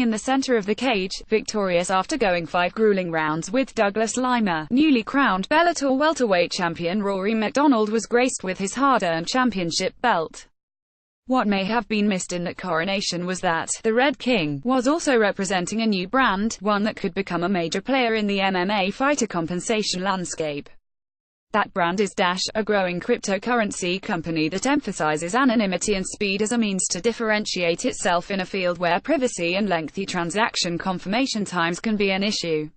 in the center of the cage, victorious after going 5 grueling rounds with Douglas Lima. Newly crowned Bellator welterweight champion Rory MacDonald was graced with his hard-earned championship belt. What may have been missed in that coronation was that the Red King was also representing a new brand, one that could become a major player in the MMA fighter compensation landscape. That brand is Dash, a growing cryptocurrency company that emphasizes anonymity and speed as a means to differentiate itself in a field where privacy and lengthy transaction confirmation times can be an issue.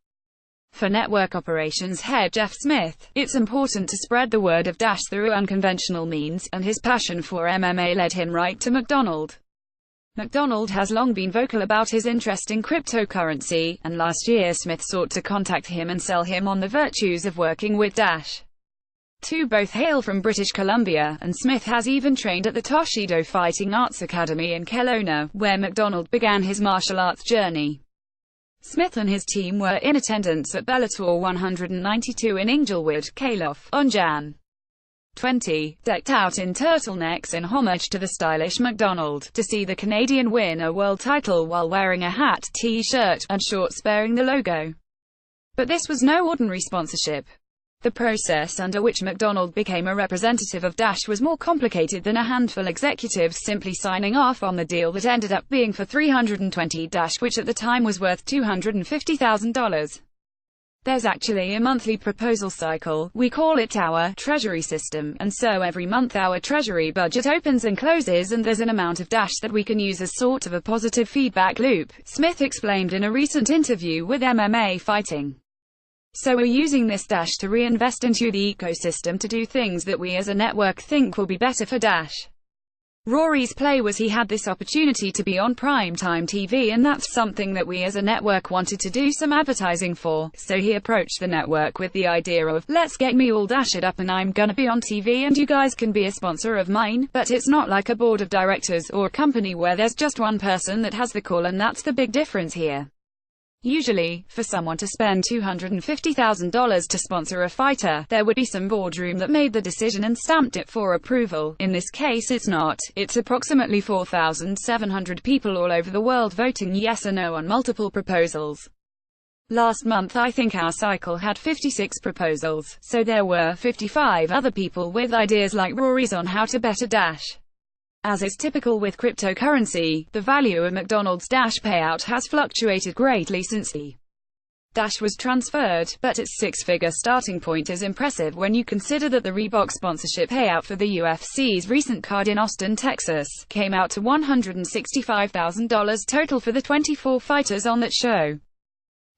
For network operations head Jeff Smith, it's important to spread the word of Dash through unconventional means, and his passion for MMA led him right to MacDonald. MacDonald has long been vocal about his interest in cryptocurrency, and last year Smith sought to contact him and sell him on the virtues of working with Dash. Two both hail from British Columbia, and Smith has even trained at the Toshido Fighting Arts Academy in Kelowna, where MacDonald began his martial arts journey. Smith and his team were in attendance at Bellator 192 in Inglewood, Kalof, on Jan. 20, decked out in turtlenecks in homage to the stylish MacDonald, to see the Canadian win a world title while wearing a hat, t-shirt, and shorts bearing the logo. But this was no ordinary sponsorship. The process under which MacDonald became a representative of Dash was more complicated than a handful executives simply signing off on the deal that ended up being for $320, which at the time was worth $250,000. There's actually a monthly proposal cycle, we call it our treasury system, and so every month our treasury budget opens and closes and there's an amount of Dash that we can use as sort of a positive feedback loop, Smith explained in a recent interview with MMA Fighting. So we're using this Dash to reinvest into the ecosystem to do things that we as a network think will be better for Dash. Rory's play was he had this opportunity to be on primetime TV, and that's something that we as a network wanted to do some advertising for, so he approached the network with the idea of, let's get me all Dashed up and I'm gonna be on TV and you guys can be a sponsor of mine, but it's not like a board of directors or a company where there's just one person that has the call, and that's the big difference here. Usually, for someone to spend $250,000 to sponsor a fighter, there would be some boardroom that made the decision and stamped it for approval. In this case it's not. It's approximately 4,700 people all over the world voting yes or no on multiple proposals. Last month I think our cycle had 56 proposals, so there were 55 other people with ideas like Rory's on how to better Dash. As is typical with cryptocurrency, the value of MacDonald's Dash payout has fluctuated greatly since the Dash was transferred, but its six-figure starting point is impressive when you consider that the Reebok sponsorship payout for the UFC's recent card in Austin, Texas, came out to $165,000 total for the 24 fighters on that show.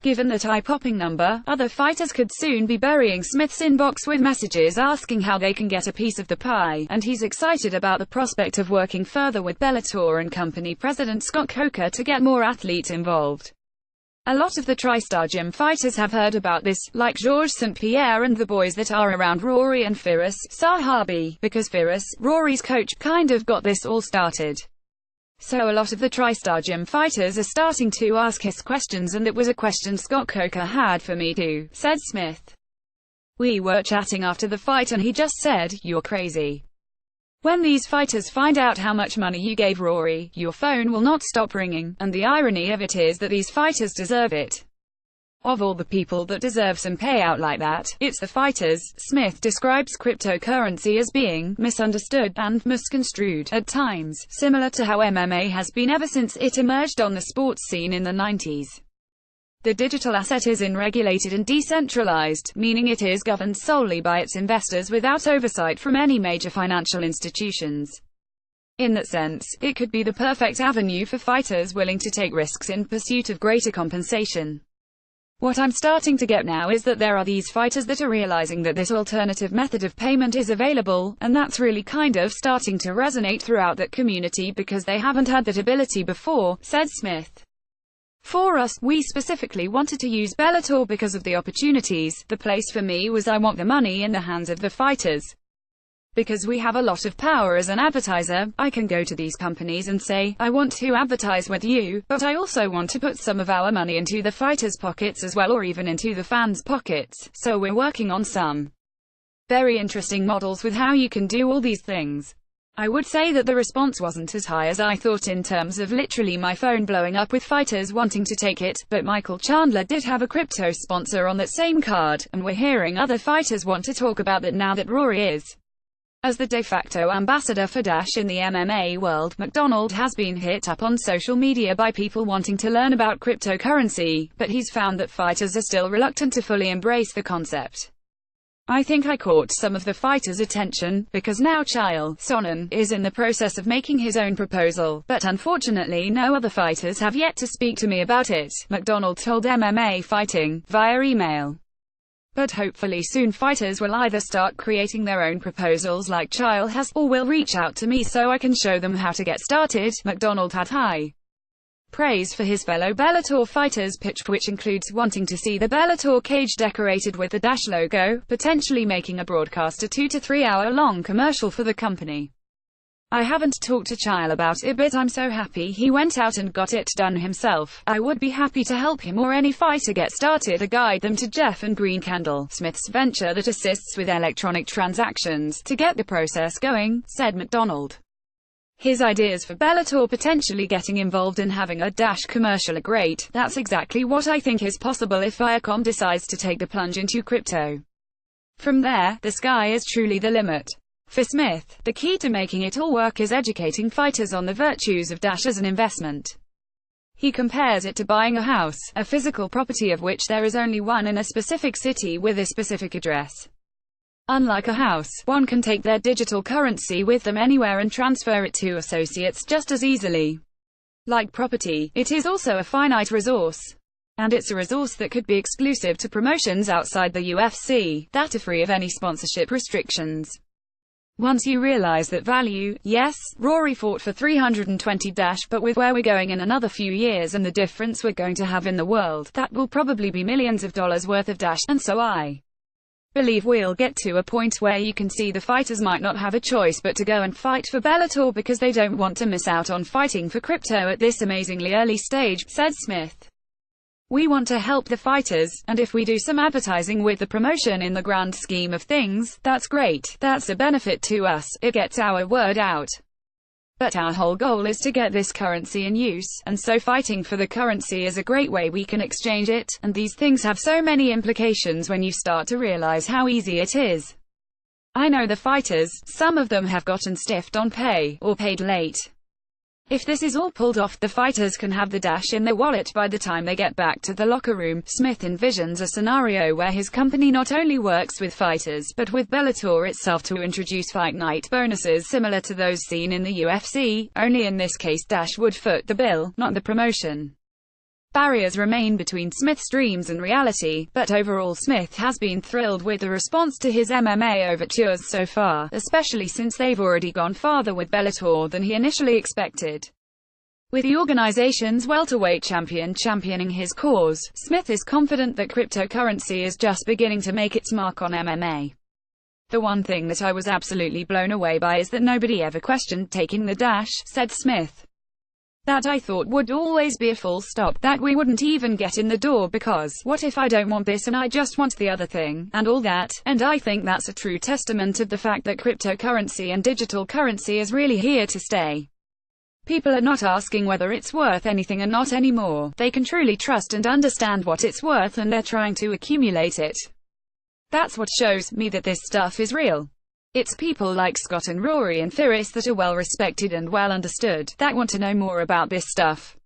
Given that eye-popping number, other fighters could soon be burying Smith's inbox with messages asking how they can get a piece of the pie, and he's excited about the prospect of working further with Bellator and company president Scott Coker to get more athletes involved. A lot of the TriStar Gym fighters have heard about this, like Georges St. Pierre and the boys that are around Rory and Firas Zahabi, because Firas, Rory's coach, kind of got this all started. So a lot of the TriStar Gym fighters are starting to ask his questions, and it was a question Scott Coker had for me too, said Smith. We were chatting after the fight and he just said, "You're crazy. When these fighters find out how much money you gave Rory, your phone will not stop ringing, and the irony of it is that these fighters deserve it. Of all the people that deserve some payout like that, it's the fighters." Smith describes cryptocurrency as being misunderstood and misconstrued at times, similar to how MMA has been ever since it emerged on the sports scene in the 90s. The digital asset is unregulated and decentralized, meaning it is governed solely by its investors without oversight from any major financial institutions. In that sense, it could be the perfect avenue for fighters willing to take risks in pursuit of greater compensation. What I'm starting to get now is that there are these fighters that are realizing that this alternative method of payment is available, and that's really kind of starting to resonate throughout that community because they haven't had that ability before, said Smith. For us, we specifically wanted to use Bellator because of the opportunities. The place for me was I want the money in the hands of the fighters. Because we have a lot of power as an advertiser, I can go to these companies and say, I want to advertise with you, but I also want to put some of our money into the fighters' pockets as well, or even into the fans' pockets, so we're working on some very interesting models with how you can do all these things. I would say that the response wasn't as high as I thought in terms of literally my phone blowing up with fighters wanting to take it, but Michael Chandler did have a crypto sponsor on that same card, and we're hearing other fighters want to talk about that now that Rory is. As the de facto ambassador for Dash in the MMA world, MacDonald has been hit up on social media by people wanting to learn about cryptocurrency, but he's found that fighters are still reluctant to fully embrace the concept. I think I caught some of the fighters' attention, because now Chael Sonnen is in the process of making his own proposal, but unfortunately no other fighters have yet to speak to me about it, MacDonald told MMA Fighting, via email. But hopefully soon fighters will either start creating their own proposals like Chael has, or will reach out to me so I can show them how to get started. MacDonald had high praise for his fellow Bellator fighters' pitch, which includes wanting to see the Bellator cage decorated with the Dash logo, potentially making a broadcast a 2 to 3 hour long commercial for the company. I haven't talked to Chael about it, but I'm so happy he went out and got it done himself. I would be happy to help him or any fighter get started or guide them to Jeff and Green Candle, Smith's venture that assists with electronic transactions, to get the process going, said MacDonald. His ideas for Bellator potentially getting involved in having a Dash commercial are great. That's exactly what I think is possible if Viacom decides to take the plunge into crypto. From there, the sky is truly the limit. For Smith, the key to making it all work is educating fighters on the virtues of Dash as an investment. He compares it to buying a house, a physical property of which there is only one in a specific city with a specific address. Unlike a house, one can take their digital currency with them anywhere and transfer it to associates just as easily. Like property, it is also a finite resource. And it's a resource that could be exclusive to promotions outside the UFC, that are free of any sponsorship restrictions. Once you realize that value, yes, Rory fought for 320 Dash, but with where we're going in another few years and the difference we're going to have in the world, that will probably be millions of dollars worth of Dash, and so I believe we'll get to a point where you can see the fighters might not have a choice but to go and fight for Bellator because they don't want to miss out on fighting for crypto at this amazingly early stage, said Smith. We want to help the fighters, and if we do some advertising with the promotion in the grand scheme of things, that's great, that's a benefit to us, it gets our word out. But our whole goal is to get this currency in use, and so fighting for the currency is a great way we can exchange it, and these things have so many implications when you start to realize how easy it is. I know the fighters, some of them have gotten stiffed on pay, or paid late. If this is all pulled off, the fighters can have the Dash in their wallet by the time they get back to the locker room. Smith envisions a scenario where his company not only works with fighters, but with Bellator itself to introduce fight night bonuses similar to those seen in the UFC, only in this case Dash would foot the bill, not the promotion. Barriers remain between Smith's dreams and reality, but overall Smith has been thrilled with the response to his MMA overtures so far, especially since they've already gone farther with Bellator than he initially expected. With the organization's welterweight champion championing his cause, Smith is confident that cryptocurrency is just beginning to make its mark on MMA. The one thing that I was absolutely blown away by is that nobody ever questioned taking the Dash, said Smith. That I thought would always be a full stop, that we wouldn't even get in the door because, what if I don't want this and I just want the other thing, and all that, and I think that's a true testament of the fact that cryptocurrency and digital currency is really here to stay. People are not asking whether it's worth anything or not anymore, they can truly trust and understand what it's worth and they're trying to accumulate it. That's what shows me that this stuff is real. It's people like Scott and Rory and Firis that are well respected and well understood, that want to know more about this stuff.